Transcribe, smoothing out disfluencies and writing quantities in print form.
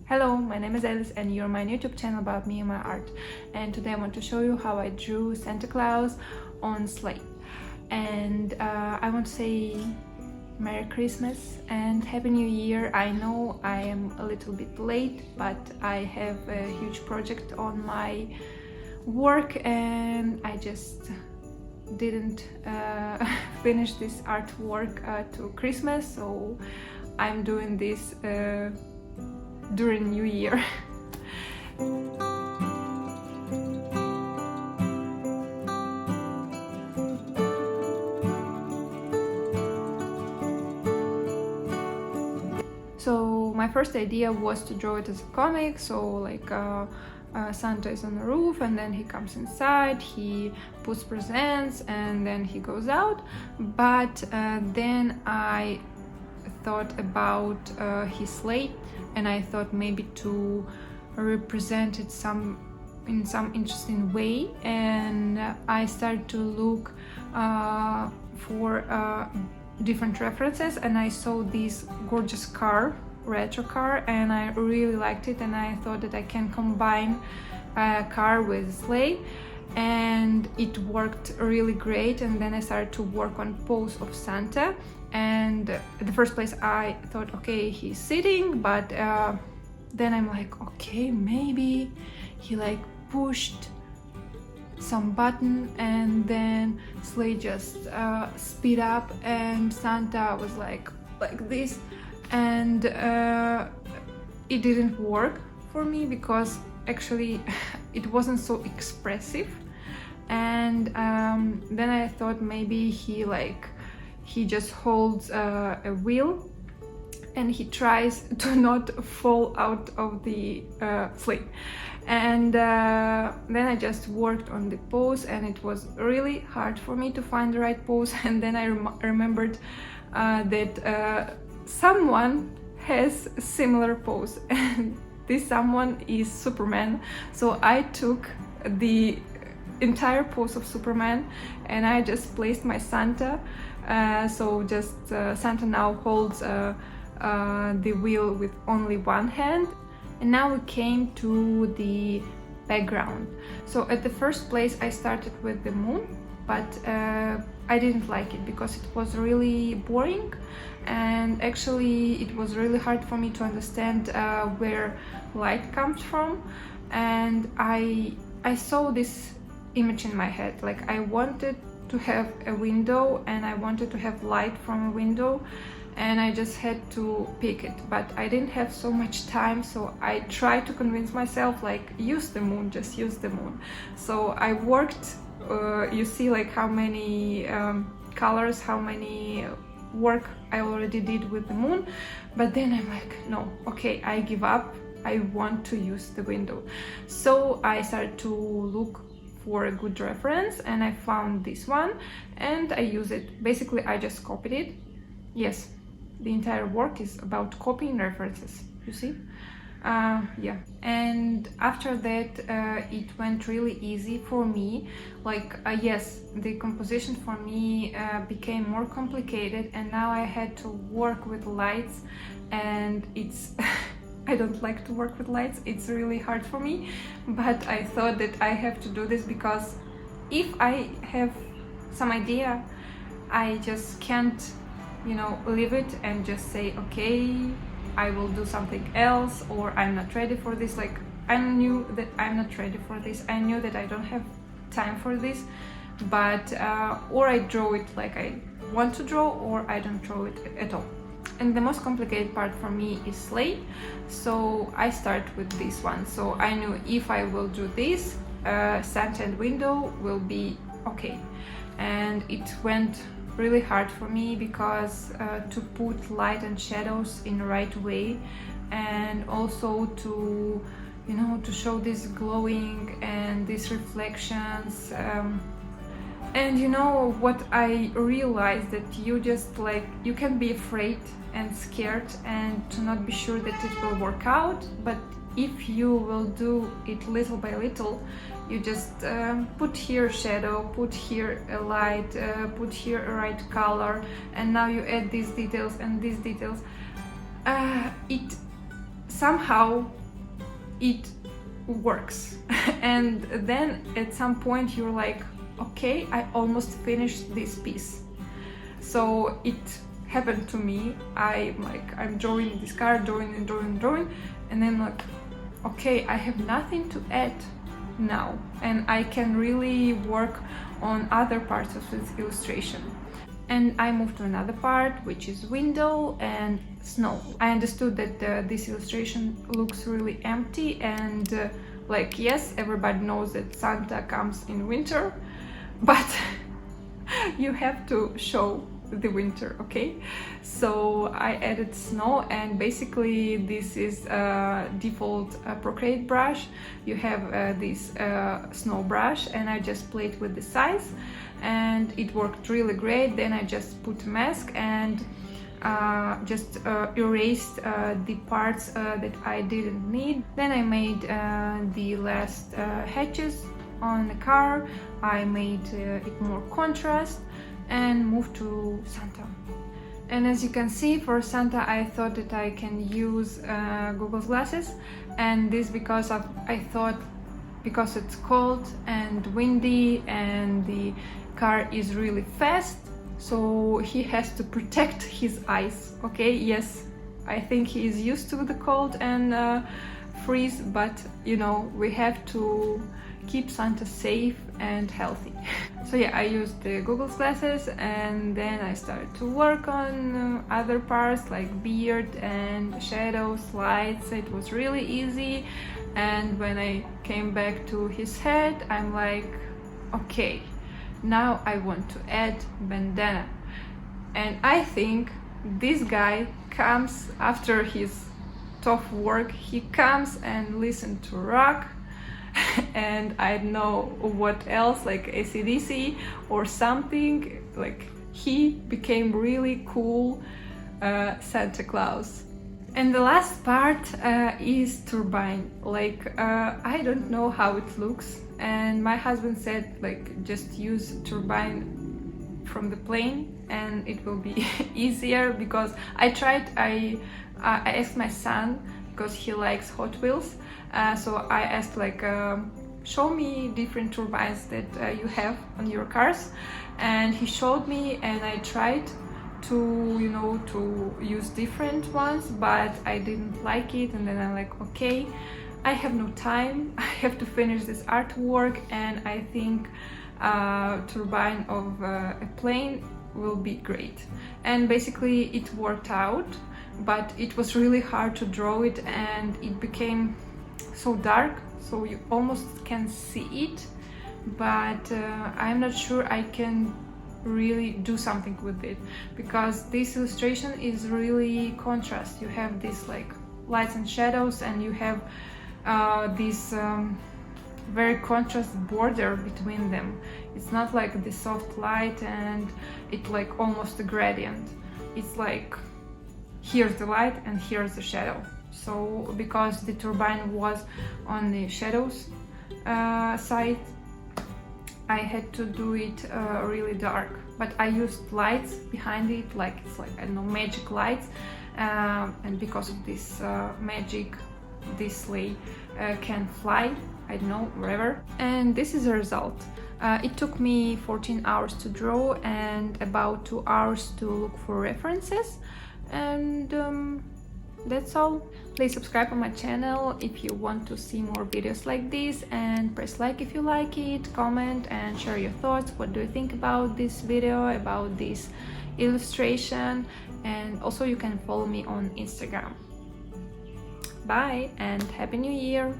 Hello, my name is Alice and you're my YouTube channel about me and my art. And today I want to show you how I drew Santa Claus on slate. And I want to say Merry Christmas and Happy New Year. I know I am a little bit late, but I have a huge project on my work and I just didn't finish this artwork to Christmas, so I'm doing this during New Year. So my first idea was to draw it as a comic, so like Santa is on the roof and then he comes inside, he puts presents and then he goes out. But then I thought about his slate and I thought maybe to represent it in some interesting way, and I started to look for different references, and I saw this gorgeous car, retro car, and I really liked it, and I thought that I can combine a car with sleigh, and it worked really great. And then I started to work on pose of Santa, and at the first place I thought, okay, he's sitting, but then I'm like, okay, maybe he like pushed some button and then sleigh just speed up and Santa was like this, and it didn't work for me because actually it wasn't so expressive. And then I thought maybe he just holds a wheel and he tries to not fall out of the sleigh. And then I just worked on the pose, and it was really hard for me to find the right pose. And then I remembered that someone has a similar pose, and this someone is Superman. So I took the entire pose of Superman and I just placed my Santa. So just Santa now holds the wheel with only one hand. And now we came to the background. So at the first place I started with the moon, but I didn't like it because it was really boring, and actually it was really hard for me to understand where light comes from. And I saw this image in my head, like I wanted to have a window and I wanted to have light from a window, and I just had to pick it, but I didn't have so much time, so I tried to convince myself like use the moon, just use the moon. So I worked, you see like how many colors, how many work I already did with the moon. But then I'm like, no, okay, I give up, I want to use the window. So I started to look for a good reference and I found this one and I use it. Basically I just copied it. Yes, the entire work is about copying references, you see? Yeah, and after that it went really easy for me. Like yes, the composition for me became more complicated, and now I had to work with lights, and it's I don't like to work with lights, it's really hard for me, but I thought that I have to do this because if I have some idea, I just can't, you know, leave it and just say, okay, I will do something else, or I'm not ready for this. Like I knew that I'm not ready for this, I knew that I don't have time for this, but or I draw it like I want to draw, or I don't draw it at all. And the most complicated part for me is sleigh, so I start with this one. So I knew if I will do this, Santa and window will be okay. And it went really hard for me because to put light and shadows in the right way, and also to, you know, to show this glowing and these reflections. And you know what I realized, that you just like, you can be afraid and scared and to not be sure that it will work out, but if you will do it little by little, you just put here shadow, put here a light, put here a right color, and now you add these details and these details. It somehow it works. And then at some point you're like, okay, I almost finished this piece. So it happened to me. I'm drawing this car, drawing, and then like, okay, I have nothing to add now, and I can really work on other parts of this illustration. And I moved to another part, which is window and snow. I understood that this illustration looks really empty, and like, yes, everybody knows that Santa comes in winter, but you have to show the winter, okay? So I added snow, and basically this is a default Procreate brush. You have this snow brush, and I just played with the size, and it worked really great. Then I just put a mask and just erased the parts that I didn't need. Then I made the last hatches on the car. I made it more contrast and moved to Santa. And as you can see, for Santa I thought that I can use Google glasses, and this because I thought because it's cold and windy and the car is really fast, so he has to protect his eyes. Okay, yes, I think he is used to the cold and freeze, but you know, we have to keep Santa safe and healthy. So yeah, I used the Google glasses, and then I started to work on other parts like beard and shadows, lights. It was really easy. And when I came back to his head, I'm like, okay, now I want to add bandana. And I think this guy comes after his tough work, he comes and listens to rock and I don't know what else, like AC/DC or something. Like, he became really cool Santa Claus. And the last part is turbine. Like, I don't know how it looks, and my husband said like just use turbine from the plane and it will be easier, because I tried. I asked my son, because he likes Hot Wheels, so I asked like show me different turbines that you have on your cars, and he showed me, and I tried to, you know, to use different ones, but I didn't like it. And then I'm like, okay, I have no time, I have to finish this artwork, and I think turbine of a plane will be great. And basically it worked out, but it was really hard to draw it, and it became so dark so you almost can see it, but I'm not sure I can really do something with it, because this illustration is really contrast. You have this like lights and shadows, and you have this very contrast border between them. It's not like the soft light and it like almost a gradient. It's like here's the light and here's the shadow. So because the turbine was on the shadows side, I had to do it really dark, but I used lights behind it, like it's like, I don't know, magic lights, and because of this magic, this sleigh can fly, I don't know, wherever. And this is the result. It took me 14 hours to draw and about 2 hours to look for references, and that's all. Please subscribe on my channel if you want to see more videos like this, and press like if you like it, comment and share your thoughts. What do you think about this video, about this illustration? And also you can follow me on Instagram. Bye and Happy New Year!